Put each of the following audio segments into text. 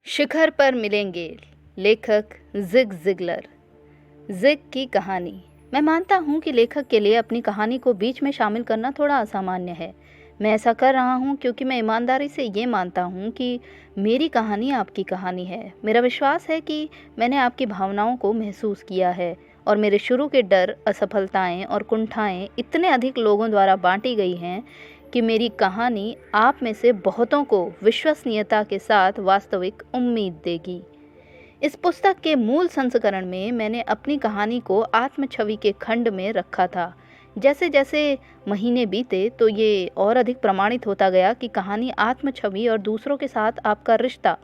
शिखर पर मिलेंगे। लेखक जिग जिगलर। जिग की कहानी। मैं मानता हूँ कि लेखक के लिए अपनी कहानी को बीच में शामिल करना थोड़ा असामान्य है। मैं ऐसा कर रहा हूँ क्योंकि मैं ईमानदारी से ये मानता हूँ कि मेरी कहानी आपकी कहानी है। मेरा विश्वास है कि मैंने आपकी भावनाओं को महसूस किया है और मेरे शुरू के डर, असफलताएं और कुंठाएं इतने अधिक लोगों द्वारा बांटी गई हैं कि मेरी कहानी आप में से बहुतों को विश्वसनीयता के साथ वास्तविक उम्मीद देगी। इस पुस्तक के मूल संस्करण में मैंने अपनी कहानी को आत्मछवि के खंड में रखा था। जैसे जैसे महीने बीते तो ये और अधिक प्रमाणित होता गया कि कहानी आत्मछवि और दूसरों के साथ आपका रिश्ता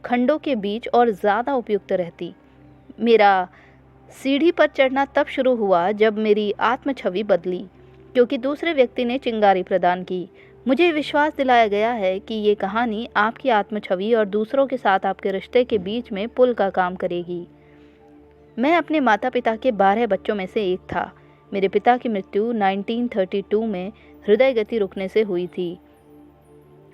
खंडों के बीच और ज़्यादा उपयुक्त रहती। मेरा सीढ़ी पर चढ़ना तब शुरू हुआ जब मेरी आत्मछवि बदली, क्योंकि दूसरे व्यक्ति ने चिंगारी प्रदान की। मुझे विश्वास दिलाया गया है कि ये कहानी आपकी आत्मछवि और दूसरों के साथ आपके रिश्ते के बीच में पुल का काम करेगी। मैं अपने माता पिता के 12 बच्चों में से एक था। मेरे पिता की मृत्यु 1932 में हृदय गति रुकने से हुई थी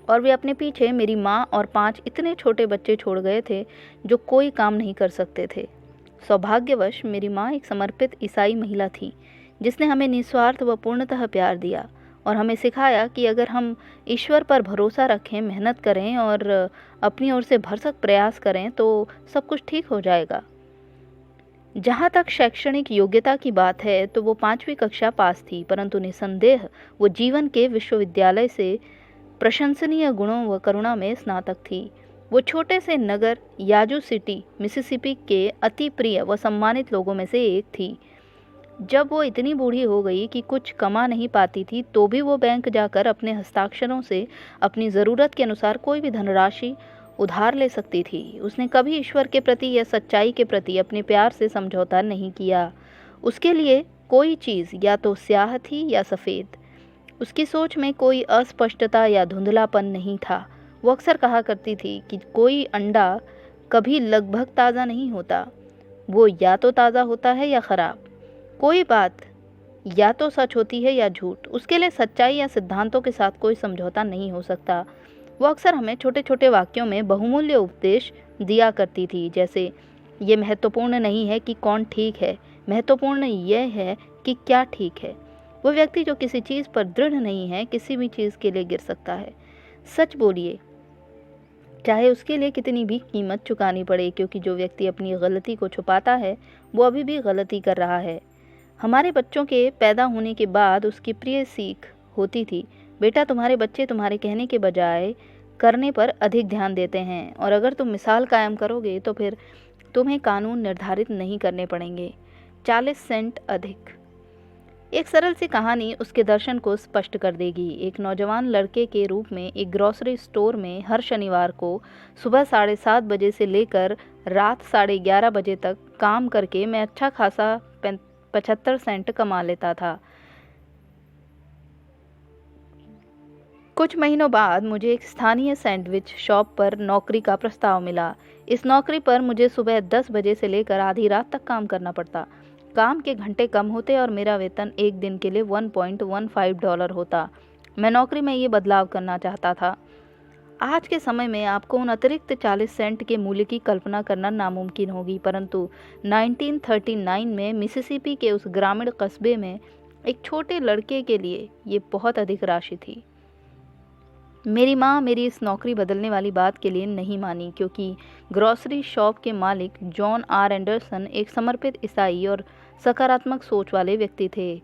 और वे अपने पीछे मेरी माँ और 5 इतने छोटे बच्चे छोड़ गए थे जो कोई काम नहीं कर सकते थे। सौभाग्यवश मेरी माँ एक समर्पित ईसाई महिला थी जिसने हमें निस्वार्थ व पूर्णतः प्यार दिया और हमें सिखाया कि अगर हम ईश्वर पर भरोसा रखें, मेहनत करें और अपनी ओर से भरसक प्रयास करें तो सब कुछ ठीक हो जाएगा। जहाँ तक शैक्षणिक योग्यता की बात है तो वो 5वीं कक्षा पास थी, परंतु निसंदेह वो जीवन के विश्वविद्यालय से प्रशंसनीय गुणों व करुणा में स्नातक थी। वो छोटे से नगर याजू सिटी, मिसिसिपी के अति प्रिय व सम्मानित लोगों में से एक थी। जब वो इतनी बूढ़ी हो गई कि कुछ कमा नहीं पाती थी तो भी वो बैंक जाकर अपने हस्ताक्षरों से अपनी ज़रूरत के अनुसार कोई भी धनराशि उधार ले सकती थी। उसने कभी ईश्वर के प्रति या सच्चाई के प्रति अपने प्यार से समझौता नहीं किया। उसके लिए कोई चीज़ या तो स्याह थी या सफ़ेद। उसकी सोच में कोई अस्पष्टता या धुंधलापन नहीं था। वो अक्सर कहा करती थी कि कोई अंडा कभी लगभग ताज़ा नहीं होता, वो या तो ताज़ा होता है या ख़राब। कोई बात या तो सच होती है या झूठ। उसके लिए सच्चाई या सिद्धांतों के साथ कोई समझौता नहीं हो सकता। वो अक्सर हमें छोटे छोटे वाक्यों में बहुमूल्य उपदेश दिया करती थी, जैसे ये महत्वपूर्ण नहीं है कि कौन ठीक है, महत्वपूर्ण यह है कि क्या ठीक है। वो व्यक्ति जो किसी चीज़ पर दृढ़ नहीं है किसी भी चीज़ के लिए गिर सकता है। सच बोलिए, चाहे उसके लिए कितनी भी कीमत चुकानी पड़े, क्योंकि जो व्यक्ति अपनी गलती को छुपाता है वो अभी भी गलती कर रहा है। हमारे बच्चों के पैदा होने के बाद उसकी प्रिय सीख होती थी, बेटा तुम्हारे बच्चे तुम्हारे कहने के बजाय करने पर अधिक ध्यान देते हैं और अगर तुम मिसाल कायम करोगे तो फिर तुम्हें कानून निर्धारित नहीं करने पड़ेंगे। 40 सेंट अधिक। एक सरल सी कहानी उसके दर्शन को स्पष्ट कर देगी। एक नौजवान लड़के के रूप में एक ग्रॉसरी स्टोर में हर शनिवार को सुबह 7:30 बजे से लेकर रात 11:30 बजे तक काम करके मैं अच्छा खासा 75 सेंट कमा लेता था। कुछ महीनों बाद मुझे एक स्थानीय सैंडविच शॉप पर नौकरी का प्रस्ताव मिला। इस नौकरी पर मुझे सुबह 10 बजे से लेकर आधी रात तक काम करना पड़ता। काम के घंटे कम होते और मेरा वेतन एक दिन के लिए $1.15 होता। मैं नौकरी में ये बदलाव करना चाहता था। आज के समय में आपको उन अतिरिक्त 40 सेंट के मूल्य की कल्पना करना नामुमकिन होगी, परंतु 1939 में मिसिसिपी के उस ग्रामीण कस्बे में एक छोटे लड़के के लिए ये बहुत अधिक राशि थी। मेरी माँ मेरी इस नौकरी बदलने वाली बात के लिए नहीं मानी, क्योंकि ग्रॉसरी शॉप के मालिक जॉन आर एंडरसन एक समर्पित ईसाई और सकारात्मक सोच वाले व्यक्ति थे।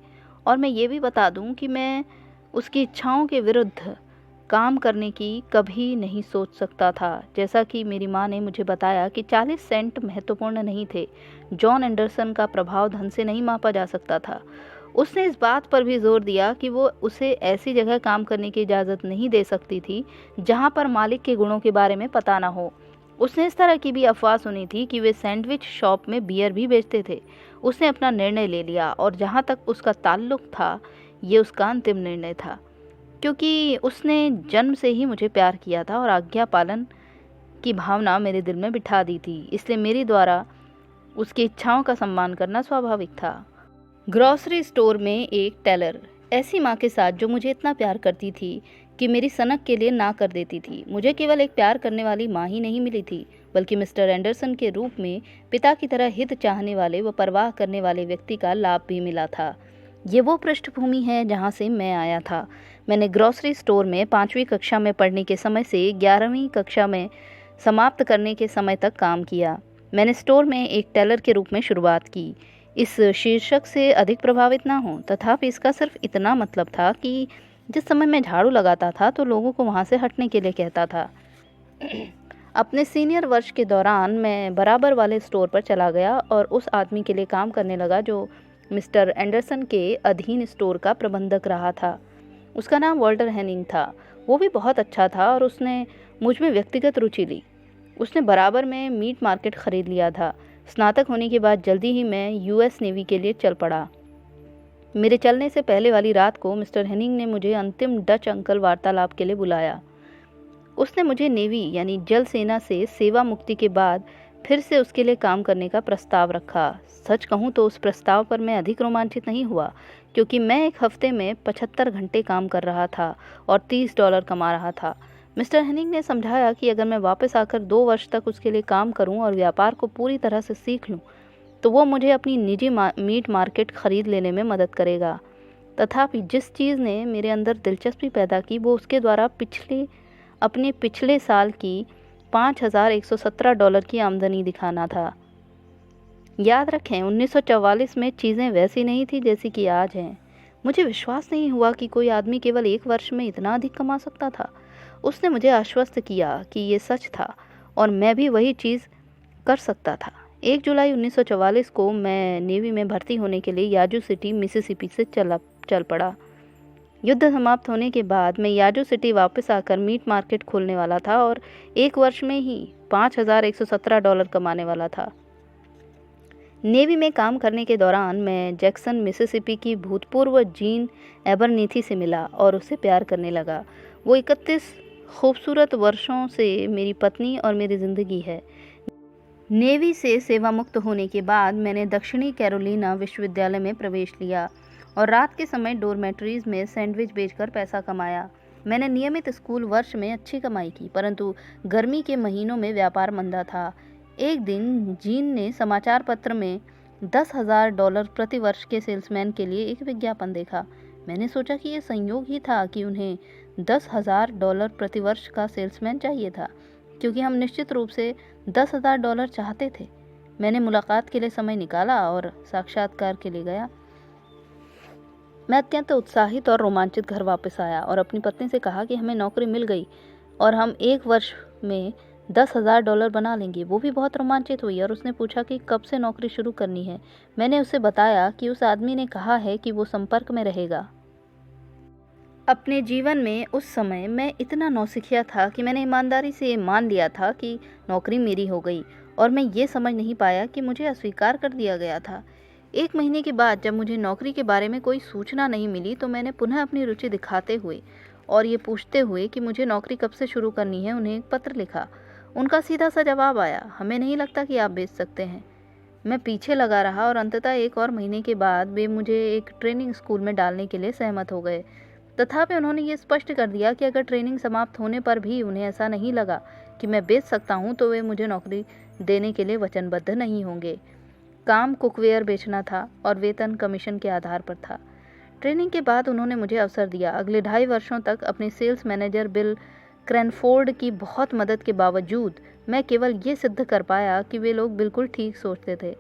और मैं ये भी बता दूं कि मैं उसकी इच्छाओं के विरुद्ध काम करने की कभी नहीं सोच सकता था। जैसा कि मेरी माँ ने मुझे बताया कि 40 सेंट महत्वपूर्ण नहीं थे। जॉन एंडरसन का प्रभाव धन से नहीं मापा जा सकता था। उसने इस बात पर भी जोर दिया कि वो उसे ऐसी जगह काम करने की इजाज़त नहीं दे सकती थी जहाँ पर मालिक के गुणों के बारे में पता ना हो। उसने इस तरह की भी अफवाह सुनी थी कि वे सैंडविच शॉप में बियर भी बेचते थे। उसने अपना निर्णय ले लिया और जहाँ तक उसका ताल्लुक था ये उसका अंतिम निर्णय था, क्योंकि उसने जन्म से ही मुझे प्यार किया था और आज्ञा पालन की भावना मेरे दिल में बिठा दी थी। इसलिए मेरे द्वारा उसकी इच्छाओं का सम्मान करना स्वाभाविक था। ग्रॉसरी स्टोर में एक टेलर, ऐसी माँ के साथ जो मुझे इतना प्यार करती थी कि मेरी सनक के लिए ना कर देती थी। मुझे केवल एक प्यार करने वाली माँ ही नहीं मिली थी, बल्कि मिस्टर एंडरसन के रूप में पिता की तरह हित चाहने वाले व परवाह करने वाले व्यक्ति का लाभ भी मिला था। ये वो पृष्ठभूमि है जहाँ से मैं आया था। मैंने ग्रॉसरी स्टोर में 5वीं कक्षा में पढ़ने के समय से 11वीं कक्षा में समाप्त करने के समय तक काम किया। मैंने स्टोर में एक टेलर के रूप में शुरुआत की। इस शीर्षक से अधिक प्रभावित ना हूँ, तथापि इसका सिर्फ इतना मतलब था कि जिस समय मैं झाड़ू लगाता था तो लोगों को वहाँ से हटने के लिए कहता था। अपने सीनियर वर्ष के दौरान मैं बराबर वाले स्टोर पर चला गया और उस आदमी के लिए काम करने लगा जो मिस्टर एंडरसन के अधीन स्टोर का प्रबंधक रहा था। उसका नाम वॉल्टर हेनिंग था। वो भी बहुत अच्छा था और उसने मुझ में व्यक्तिगत रुचि ली। उसने बराबर में मीट मार्केट खरीद लिया था। स्नातक होने के बाद जल्दी ही मैं यूएस नेवी के लिए चल पड़ा। मेरे चलने से पहले वाली रात को मिस्टर हेनिंग ने मुझे अंतिम डच अंकल वार्तालाप के लिए बुलाया। उसने मुझे नेवी यानी जल सेना से सेवा मुक्ति के बाद फिर से उसके लिए काम करने का प्रस्ताव रखा। सच कहूँ तो उस प्रस्ताव पर मैं अधिक रोमांचित नहीं हुआ, क्योंकि मैं एक हफ्ते में 75 घंटे काम कर रहा था और $30 कमा रहा था। मिस्टर हेनिंग ने समझाया कि अगर मैं वापस आकर 2 वर्ष तक उसके लिए काम करूं और व्यापार को पूरी तरह से सीख लूं, तो वो मुझे अपनी निजी मीट मार्केट खरीद लेने में मदद करेगा। तथापि जिस चीज़ ने मेरे अंदर दिलचस्पी पैदा की वो उसके द्वारा अपने पिछले साल की $5,117 की आमदनी दिखाना था। याद रखें, 1944 में चीज़ें वैसी नहीं थी जैसी कि आज हैं। मुझे विश्वास नहीं हुआ कि कोई आदमी केवल 1 वर्ष में इतना अधिक कमा सकता था। उसने मुझे आश्वस्त किया कि ये सच था और मैं भी वही चीज़ कर सकता था। 1 जुलाई 1944 को मैं नेवी में भर्ती होने के लिए याजू सिटी मिसिसिपी से चल पड़ा। युद्ध समाप्त होने के बाद मैं याजू सिटी वापस आकर मीट मार्केट खोलने वाला था और 1 वर्ष में ही $5,117 कमाने वाला था। नेवी में काम करने के दौरान मैं जैक्सन मिसिसिपी की भूतपूर्व जीन एबरनीथी से मिला और उससे प्यार करने लगा। वो 31 खूबसूरत वर्षों से मेरी पत्नी और मेरी ज़िंदगी है। नेवी से सेवा मुक्त होने के बाद मैंने दक्षिणी कैरोलिना विश्वविद्यालय में प्रवेश लिया और रात के समय डोरमेट्रीज में सैंडविच बेचकर पैसा कमाया। मैंने नियमित स्कूल वर्ष में अच्छी कमाई की, परंतु गर्मी के महीनों में व्यापार मंदा था। एक दिन जीन ने समाचार पत्र में $10,000 प्रति वर्ष के सेल्समैन के लिए एक विज्ञापन देखा। मैंने सोचा कि यह संयोग ही था कि उन्हें $10,000 प्रति वर्ष का सेल्समैन चाहिए था, क्योंकि हम निश्चित रूप से $10,000 चाहते थे। मैंने मुलाकात के लिए समय निकाला और साक्षात्कार के लिए गया। मैं अत्यंत उत्साहित और रोमांचित घर वापस आया और अपनी पत्नी से कहा कि हमें नौकरी मिल गई और हम 1 वर्ष में $10,000 बना लेंगे। वो भी बहुत रोमांचित हुई और उसने पूछा कि कब से नौकरी शुरू करनी है। मैंने उसे बताया कि उस आदमी ने कहा है कि वो संपर्क में रहेगा। अपने जीवन में उस समय मैं इतना नौसिखिया था कि मैंने ईमानदारी से ये मान लिया था कि नौकरी मेरी हो गई और मैं ये समझ नहीं पाया कि मुझे अस्वीकार कर दिया गया था। 1 महीने के बाद जब मुझे नौकरी के बारे में कोई सूचना नहीं मिली तो मैंने पुनः अपनी रुचि दिखाते हुए और ये पूछते हुए कि मुझे नौकरी कब से शुरू करनी है उन्हें एक पत्र लिखा। उनका सीधा सा जवाब आया, हमें नहीं लगता कि आप बेच सकते हैं। मैं पीछे लगा रहा और अंततः 1 और महीने के बाद वे मुझे एक ट्रेनिंग स्कूल में डालने के लिए सहमत हो गए। तथापि उन्होंने ये स्पष्ट कर दिया कि अगर ट्रेनिंग समाप्त होने पर भी उन्हें ऐसा नहीं लगा कि मैं बेच सकता हूँ तो वे मुझे नौकरी देने के लिए वचनबद्ध नहीं होंगे। काम कुकवेयर बेचना था और वेतन कमीशन के आधार पर था। ट्रेनिंग के बाद उन्होंने मुझे अवसर दिया। अगले 2.5 वर्षों तक अपने सेल्स मैनेजर बिल क्रैनफोर्ड की बहुत मदद के बावजूद मैं केवल ये सिद्ध कर पाया कि वे लोग बिल्कुल ठीक सोचते थे।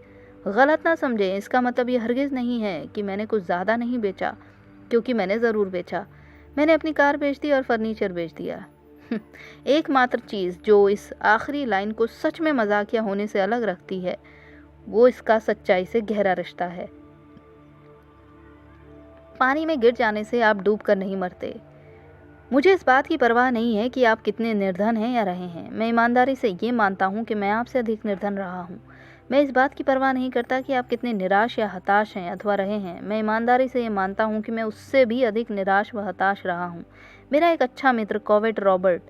गलत ना समझें, इसका मतलब ये हरगिज़ नहीं है कि मैंने कुछ ज़्यादा नहीं बेचा, क्योंकि मैंने ज़रूर बेचा। मैंने अपनी कार बेच दी और फर्नीचर बेच दिया। एकमात्र चीज़ जो इस आखिरी लाइन को सच में मजाकिया होने से अलग रखती है वो इसका सच्चाई से गहरा रिश्ता है। पानी में गिर जाने से आप डूब कर नहीं मरते। मुझे इस बात की परवाह नहीं है कि आप कितने निर्धन हैं या रहे हैं। मैं ईमानदारी से ये मानता हूँ कि मैं आपसे अधिक निर्धन रहा हूँ। मैं इस बात की परवाह नहीं करता कि आप कितने निराश या हताश हैं अथवा रहे हैं। मैं ईमानदारी से ये मानता हूँ कि मैं उससे भी अधिक निराश व हताश रहा हूँ। मेरा एक अच्छा मित्र कॉवेट रॉबर्ट,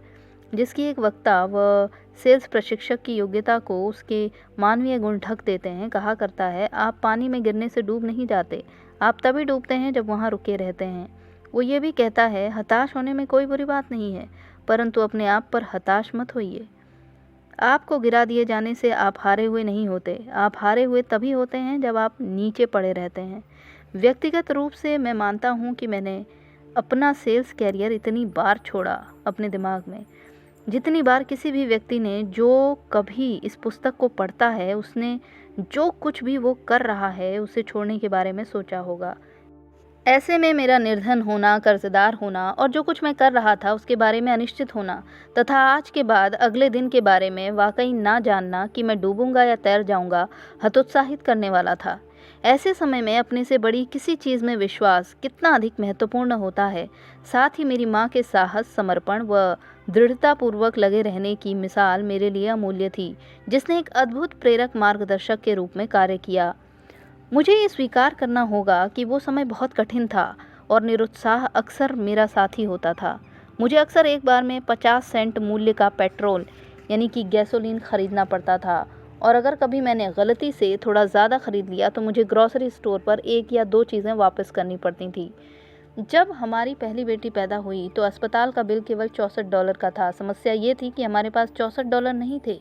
जिसकी एक वक्ता व सेल्स प्रशिक्षक की योग्यता को उसके मानवीय गुण ढक देते हैं, कहा करता है, आप पानी में गिरने से डूब नहीं जाते, आप तभी डूबते हैं जब वहाँ रुके रहते हैं। वो ये भी कहता है, हताश होने में कोई बुरी बात नहीं है, परंतु अपने आप पर हताश मत होइए। आपको गिरा दिए जाने से आप हारे हुए नहीं होते। आप हारे हुए तभी होते हैं जब आप नीचे पड़े रहते हैं। व्यक्तिगत रूप से मैं मानता हूँ कि मैंने अपना सेल्स कैरियर इतनी बार छोड़ा अपने दिमाग में, जितनी बार किसी भी व्यक्ति ने जो कभी इस पुस्तक को पढ़ता है उसने जो कुछ भी वो कर रहा है उसे छोड़ने के बारे में सोचा होगा। ऐसे में मेरा निर्धन होना, कर्जदार होना और जो कुछ मैं कर रहा था उसके बारे में अनिश्चित होना तथा आज के बाद अगले दिन के बारे में वाकई ना जानना कि मैं डूबूंगा या तैर जाऊंगा हतोत्साहित करने वाला था। ऐसे समय में अपने से बड़ी किसी चीज़ में विश्वास कितना अधिक महत्वपूर्ण होता है। साथ ही मेरी माँ के साहस, समर्पण व दृढ़तापूर्वक लगे रहने की मिसाल मेरे लिए अमूल्य थी, जिसने एक अद्भुत प्रेरक मार्गदर्शक के रूप में कार्य किया। मुझे ये स्वीकार करना होगा कि वो समय बहुत कठिन था और निरुत्साह अक्सर मेरा साथी होता था। मुझे अक्सर एक बार में 50 सेंट मूल्य का पेट्रोल यानी कि गैसोलीन खरीदना पड़ता था और अगर कभी मैंने गलती से थोड़ा ज़्यादा खरीद लिया तो मुझे ग्रॉसरी स्टोर पर 1 या 2 चीज़ें वापस करनी पड़ती थी। जब हमारी पहली बेटी पैदा हुई तो अस्पताल का बिल केवल $64 का था। समस्या ये थी कि हमारे पास $64 नहीं थे।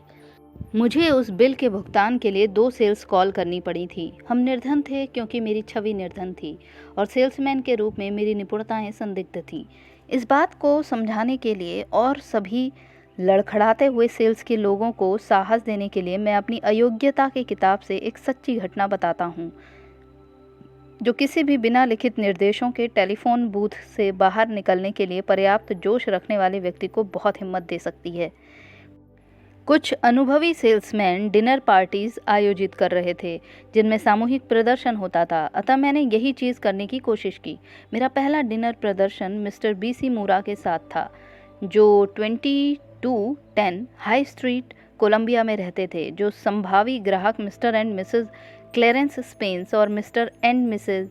मुझे उस बिल के भुगतान के लिए 2 सेल्स कॉल करनी पड़ी थी। हम निर्धन थे क्योंकि मेरी छवि निर्धन थी और सेल्समैन के रूप में मेरी निपुणताएं संदिग्ध थीं। इस बात को समझाने के लिए और सभी लड़खड़ाते हुए सेल्स के लोगों को साहस देने के लिए मैं अपनी अयोग्यता की किताब से एक सच्ची घटना बताता हूँ, जो किसी भी बिना लिखित निर्देशों के टेलीफोन बूथ से बाहर निकलने के लिए पर्याप्त जोश रखने वाले व्यक्ति को बहुत हिम्मत दे सकती है। कुछ अनुभवी सेल्समैन डिनर पार्टीज आयोजित कर रहे थे जिनमें सामूहिक प्रदर्शन होता था, अतः मैंने यही चीज़ करने की कोशिश की। मेरा पहला डिनर प्रदर्शन मिस्टर BC मूरा के साथ था, जो 2210 हाई स्ट्रीट कोलंबिया में रहते थे। जो संभावी ग्राहक Mr and Mrs Clarence Spence और Mr and Mrs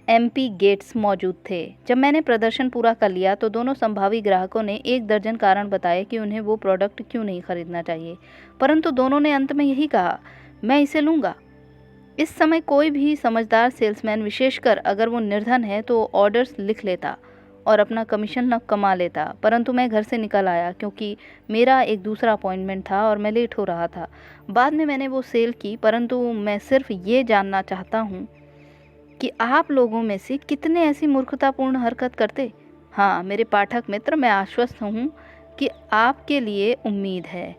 MP Gates मौजूद थे। जब मैंने प्रदर्शन पूरा कर लिया तो दोनों संभावी ग्राहकों ने 1 दर्जन कारण बताए कि उन्हें वो प्रोडक्ट क्यों नहीं खरीदना चाहिए, परंतु दोनों ने अंत में यही कहा, मैं इसे लूँगा। इस समय कोई भी समझदार सेल्समैन, विशेषकर अगर वो निर्धन है, तो ऑर्डर्स लिख लेता और अपना कमीशन न कमा लेता, परंतु मैं घर से निकल आया क्योंकि मेरा एक दूसरा अपॉइंटमेंट था और मैं लेट हो रहा था। बाद में मैंने वो सेल की, परंतु मैं सिर्फ ये जानना चाहता हूँ कि आप लोगों में से कितने ऐसी मूर्खतापूर्ण हरकत करते। हाँ मेरे पाठक मित्र, मैं आश्वस्त हूँ कि आपके लिए उम्मीद है।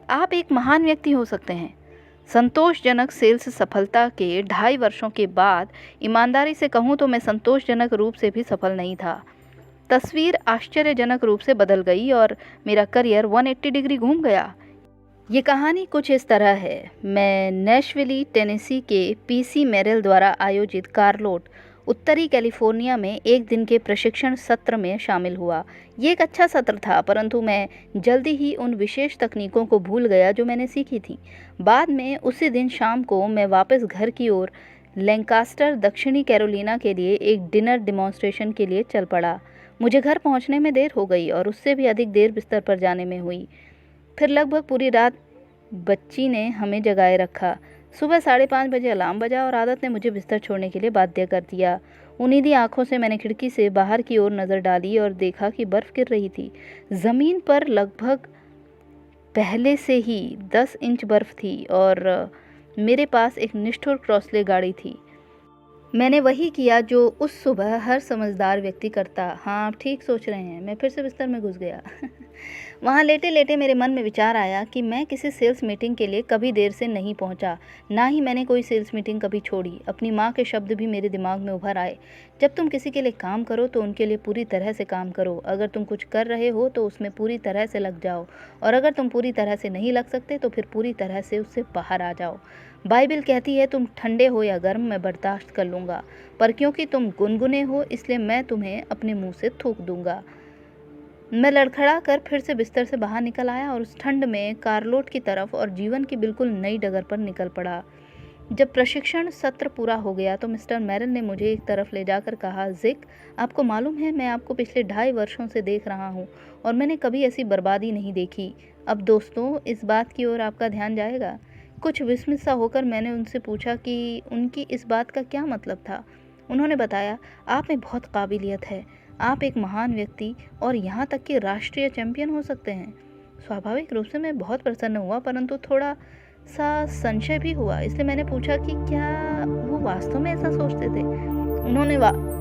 आप एक महान व्यक्ति हो सकते हैं। संतोषजनक सेल्स सफलता के 2.5 वर्षों के बाद ईमानदारी से कहूँ तो मैं संतोषजनक रूप से भी सफल नहीं था। तस्वीर आश्चर्यजनक रूप से बदल गई और मेरा करियर 180 डिग्री घूम गया। ये कहानी कुछ इस तरह है। मैं नेशविली, टेनेसी के PC मेरिल द्वारा आयोजित कार्लोट, उत्तरी कैलिफोर्निया में 1 दिन के प्रशिक्षण सत्र में शामिल हुआ। ये एक अच्छा सत्र था, परंतु मैं जल्दी ही उन विशेष तकनीकों को भूल गया जो मैंने सीखी थी। बाद में उसी दिन शाम को मैं वापस घर की ओर लैंकास्टर, दक्षिणी कैरोलिना के लिए एक डिनर डिमॉन्स्ट्रेशन के लिए चल पड़ा। मुझे घर पहुंचने में देर हो गई और उससे भी अधिक देर बिस्तर पर जाने में हुई। फिर लगभग पूरी रात बच्ची ने हमें जगाए रखा। सुबह 5:30 बजे अलार्म बजा और आदत ने मुझे बिस्तर छोड़ने के लिए बाध्य कर दिया। उन्नीदी आंखों से मैंने खिड़की से बाहर की ओर नज़र डाली और देखा कि बर्फ़ गिर रही थी। ज़मीन पर लगभग पहले से ही 10 इंच बर्फ़ थी और मेरे पास एक निष्ठुर क्रॉसले गाड़ी थी। मैंने वही किया जो उस सुबह हर समझदार व्यक्ति करता। हाँ, आप ठीक सोच रहे हैं। मैं फिर से बिस्तर में घुस गया। वहाँ लेटे लेटे मेरे मन में विचार आया कि मैं किसी सेल्स मीटिंग के लिए कभी देर से नहीं पहुँचा, ना ही मैंने कोई सेल्स मीटिंग कभी छोड़ी। अपनी माँ के शब्द भी मेरे दिमाग में उभर आए, जब तुम किसी के लिए काम करो तो उनके लिए पूरी तरह से काम करो। अगर तुम कुछ कर रहे हो तो उसमें पूरी तरह से लग जाओ, और अगर तुम पूरी तरह से नहीं लग सकते तो फिर पूरी तरह से उससे बाहर आ जाओ। बाइबिल कहती है, तुम ठंडे हो या गर्म मैं बर्दाश्त कर लूँगा, पर क्योंकि तुम गुनगुने हो इसलिए मैं तुम्हें अपने मुँह से थूक दूँगा। मैं लड़खड़ा कर फिर से बिस्तर से बाहर निकल आया और उस ठंड में कार्लोट की तरफ और जीवन की बिल्कुल नई डगर पर निकल पड़ा। जब प्रशिक्षण सत्र पूरा हो गया तो मिस्टर मेरिल ने मुझे एक तरफ ले जाकर कहा, जिक, आपको मालूम है मैं आपको पिछले 2.5 वर्षों से देख रहा हूँ और मैंने कभी ऐसी बर्बादी नहीं देखी। अब दोस्तों, इस बात की ओर आपका ध्यान जाएगा। कुछ विस्मित सा होकर मैंने उनसे पूछा कि उनकी इस बात का क्या मतलब था। उन्होंने बताया, आप में बहुत काबिलियत है, आप एक महान व्यक्ति और यहाँ तक कि राष्ट्रीय चैंपियन हो सकते हैं। स्वाभाविक रूप से मैं बहुत प्रसन्न हुआ, परंतु थोड़ा सा संशय भी हुआ। इसलिए मैंने पूछा कि क्या वो वास्तव में ऐसा सोचते थे। उन्होंने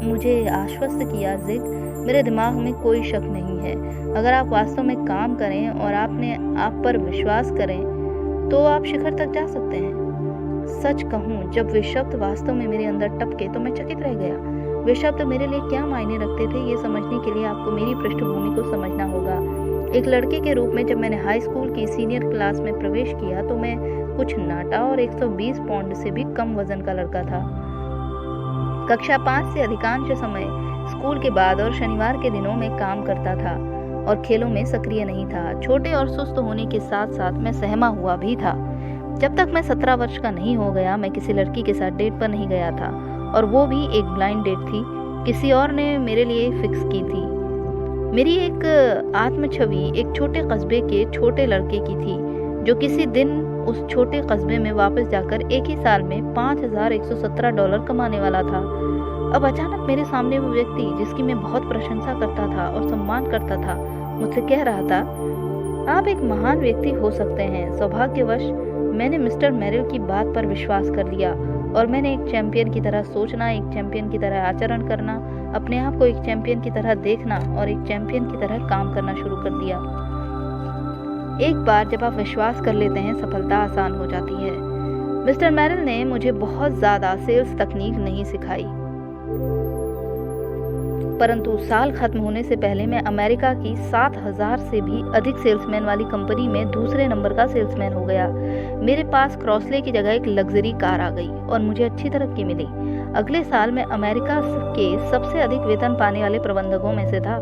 मुझे आश्वस्त किया, जिग, मेरे दिमाग में कोई शक नहीं है। अगर आप वास्तव में काम करें और आपने आप पर विश्वास करें तो आप शिखर तक जा सकते हैं। सच कहूँ, जब वे शब्द वास्तव में मेरे अंदर टपके तो मैं चकित रह गया। वे शब्द मेरे लिए क्या मायने रखते थे, ये समझने के लिए आपको मेरी पृष्ठभूमि को समझना होगा। एक लड़के के रूप में जब मैंने हाई स्कूल की सीनियर क्लास में प्रवेश किया तो मैं कुछ नाटा और 120 पाउंड से भी कम वजन का लड़का था। कक्षा 5 से अधिकांश समय स्कूल के बाद और शनिवार के दिनों में काम करता था और खेलों में सक्रिय नहीं था। छोटे और सुस्त होने के साथ साथ मैं सहमा हुआ भी था। जब तक मैं 17 वर्ष का नहीं हो गया, मैं किसी लड़की के साथ डेट पर नहीं गया था, और वो भी एक ब्लाइंड डेट थी, किसी और ने मेरे लिए फिक्स की थी। मेरी एक आत्म छवि एक छोटे कस्बे के छोटे लड़के की थी जो किसी दिन उस छोटे कस्बे में वापस जाकर एक ही साल में $5,117 कमाने वाला था। अब अचानक मेरे सामने वो व्यक्ति, जिसकी मैं बहुत प्रशंसा करता था और सम्मान करता था, मुझसे कह रहा था, आप एक महान व्यक्ति हो सकते हैं। सौभाग्यवश मैंने मिस्टर मेरिल की बात पर विश्वास कर लिया और मैंने एक चैंपियन की तरह सोचना, एक चैंपियन की तरह आचरण करना, अपने आप को एक चैंपियन की तरह देखना और एक चैंपियन की तरह काम करना शुरू कर दिया। एक बार जब आप विश्वास कर लेते हैं, सफलता आसान हो जाती है। मिस्टर मेरिल ने मुझे बहुत ज़्यादा सेल्स तकनीक नहीं सिखाई, परंतु साल खत्म होने से पहले मैं अमेरिका की 7,000 से भी अधिक सेल्समैन वाली कंपनी में दूसरे नंबर का सेल्समैन हो गया। मेरे पास क्रॉसले की जगह एक लग्जरी कार आ गई और मुझे अच्छी तरक्की मिली। अगले साल मैं अमेरिका के सबसे अधिक वेतन पाने वाले प्रबंधकों में से था।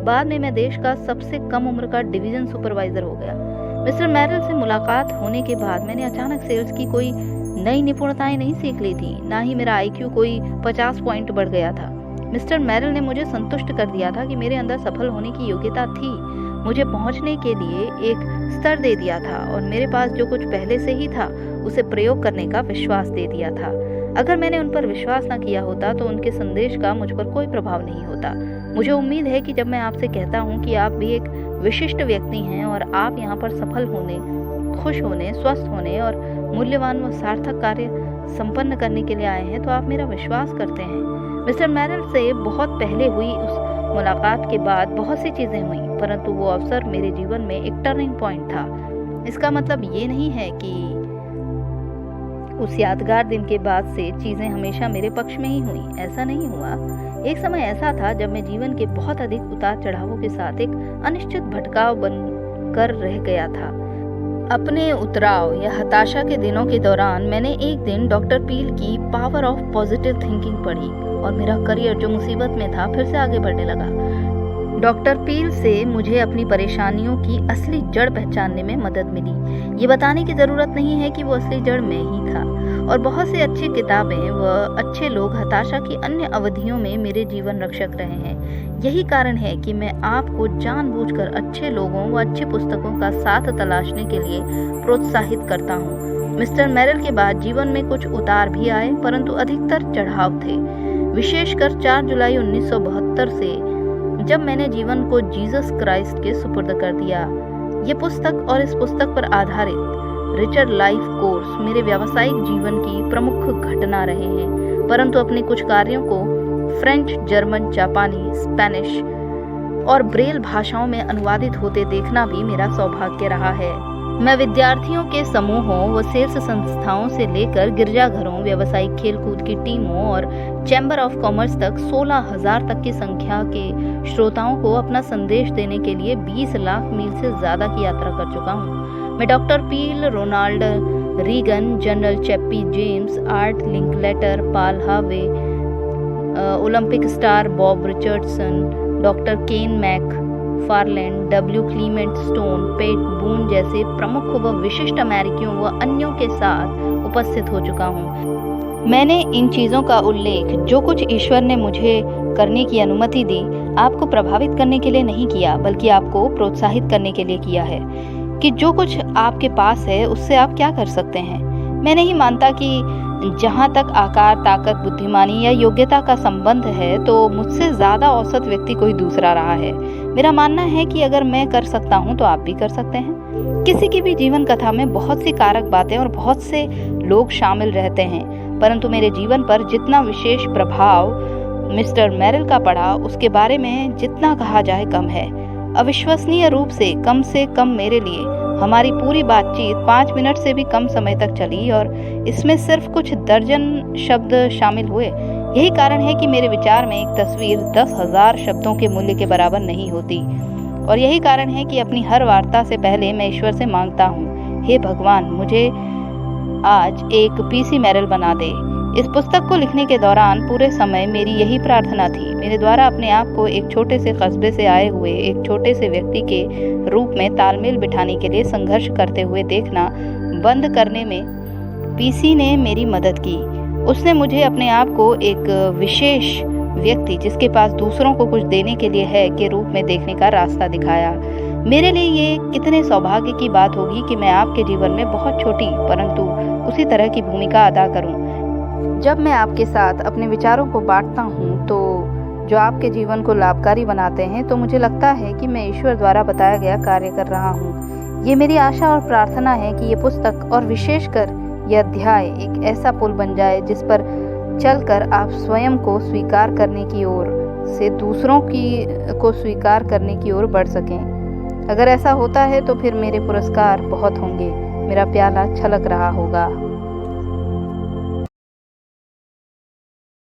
बाद में मैं देश का सबसे कम उम्र का डिवीजन सुपरवाइजर हो गया। मिस्टर मेरिल से मुलाकात होने के बाद मैंने अचानक सेल्स की कोई नई निपुणताएं नहीं सीख ली थी, ना ही मेरा IQ कोई 50 पॉइंट बढ़ गया था। मिस्टर मेरिल ने मुझे संतुष्ट कर दिया था कि मेरे अंदर सफल होने की योग्यता थी, मुझे पहुंचने के लिए एक स्तर दे दिया था और मेरे पास जो कुछ पहले से ही था उसे प्रयोग करने का विश्वास दे दिया था। अगर मैंने उन पर विश्वास न किया होता तो उनके संदेश का मुझ पर कोई प्रभाव नहीं होता। मुझे उम्मीद है कि जब मैं आपसे कहता हूँ कि आप भी एक विशिष्ट व्यक्ति हैं और आप यहाँ पर सफल होने, खुश होने, स्वस्थ होने और मूल्यवान व सार्थक कार्य संपन्न करने के लिए आए हैं, तो आप मेरा विश्वास करते हैं। मिस्टर मेरिल से बहुत पहले हुई उस मुलाकात के बाद बहुत सी चीजें हुई, परंतु वो अवसर मेरे जीवन में एक टर्निंग पॉइंट था। इसका मतलब ये नहीं है कि उस यादगार दिन के बाद से चीजें हमेशा मेरे पक्ष में ही हुई। ऐसा नहीं हुआ। एक समय ऐसा था जब मैं जीवन के बहुत अधिक उतार चढ़ावों के साथ एक अनिश्चित भटकाव बनकर रह गया था। अपने उतराव या हताशा के दिनों के दौरान मैंने एक दिन डॉक्टर पील की पावर ऑफ पॉजिटिव थिंकिंग पढ़ी और मेरा करियर जो मुसीबत में था फिर से आगे बढ़ने लगा। डॉक्टर पील से मुझे अपनी परेशानियों की असली जड़ पहचानने में मदद मिली। ये बताने की जरूरत नहीं है कि वो असली जड़ में ही था, और बहुत सी अच्छी किताबें व अच्छे लोग हताशा की अन्य अवधियों में मेरे जीवन रक्षक रहे हैं। यही कारण है कि मैं आपको जानबूझकर अच्छे लोगों व अच्छी पुस्तकों का साथ तलाशने के लिए प्रोत्साहित करता हूँ। मिस्टर मेरिल के बाद जीवन में कुछ उतार भी आए, परंतु अधिकतर चढ़ाव थे। विशेषकर 4 जुलाई 1972 से, जब मैंने जीवन को जीसस क्राइस्ट के सुपुर्द कर दिया। ये पुस्तक और इस पुस्तक पर आधारित रिचर्ड लाइफ कोर्स मेरे व्यावसायिक जीवन की प्रमुख घटना रहे हैं, परंतु अपने कुछ कार्यों को फ्रेंच, जर्मन, जापानी, स्पेनिश और ब्रेल भाषाओं में अनुवादित होते देखना भी मेरा सौभाग्य रहा है। मैं विद्यार्थियों के समूहों व सेल्स संस्थाओं से लेकर गिरजाघरों, व्यावसायिक खेलकूद की टीमों और चैम्बर ऑफ कॉमर्स तक 16,000 तक की संख्या के श्रोताओं को अपना संदेश देने के लिए 20 लाख मील से ज्यादा की यात्रा कर चुका हूँ। मैं doctor Peel, Ronald Reagan, general Chappie James, Art Linkletter, Paul Harvey, Olympic star Bob Richardson, doctor Ken McFarland, W Clement Stone, Pat Boone जैसे प्रमुख व विशिष्ट अमेरिकियों व अन्यों के साथ उपस्थित हो चुका हूँ। मैंने इन चीज़ों का उल्लेख, जो कुछ ईश्वर ने मुझे करने की अनुमति दी, आपको प्रभावित करने के लिए नहीं किया, बल्कि आपको प्रोत्साहित करने के लिए किया है कि जो कुछ आपके पास है उससे आप क्या कर सकते हैं। मैं नहीं मानता कि जहाँ तक आकार, ताकत, बुद्धिमानी या योग्यता का संबंध है तो मुझसे ज़्यादा औसत व्यक्ति कोई दूसरा रहा है। मेरा मानना है कि अगर मैं कर सकता हूँ तो आप भी कर सकते हैं। किसी की भी जीवन कथा में बहुत सी कारक बातें और बहुत से लोग शामिल रहते हैं, परंतु मेरे जीवन पर जितना विशेष प्रभाव मिस्टर मेरिल का पड़ा उसके बारे में जितना कहा जाए कम है। अविश्वसनीय रूप से कम मेरे लिए हमारी पूरी बातचीत 5 मिनट से भी कम समय तक चली और इसमें सिर्फ कुछ दर्जन शब्द शामिल हुए। यही कारण है कि मेरे विचार में एक तस्वीर 10,000 शब्दों के मूल्य के बराबर नहीं होती। और यही कारण है कि अपनी हर वार्ता से पहले मैं ईश्वर से मांगता हूँ, हे भगवान, मुझे आज एक पीसी मेरिल बना दे। इस पुस्तक को लिखने के दौरान पूरे समय मेरी यही प्रार्थना थी। मेरे द्वारा अपने आप को एक छोटे से कस्बे से आए हुए एक छोटे से व्यक्ति के रूप में तालमेल बिठाने के लिए संघर्ष करते हुए देखना बंद करने में पीसी ने मेरी मदद की। उसने मुझे अपने आप को एक विशेष व्यक्ति जिसके पास दूसरों को कुछ देने के लिए है के रूप में देखने का रास्ता दिखाया। मेरे लिए ये कितने सौभाग्य की बात होगी कि मैं आपके जीवन में बहुत छोटी परंतु उसी तरह की भूमिका अदा करूं। जब मैं आपके साथ अपने विचारों को बांटता हूँ तो जो आपके जीवन को लाभकारी बनाते हैं, तो मुझे लगता है कि मैं ईश्वर द्वारा बताया गया कार्य कर रहा हूँ। ये मेरी आशा और प्रार्थना है कि ये पुस्तक और विशेषकर यह अध्याय एक ऐसा पुल बन जाए जिस पर चलकर आप स्वयं को स्वीकार करने की ओर से दूसरों को स्वीकार करने की ओर बढ़ सकें। अगर ऐसा होता है तो फिर मेरे पुरस्कार बहुत होंगे, मेरा प्याला छलक रहा होगा।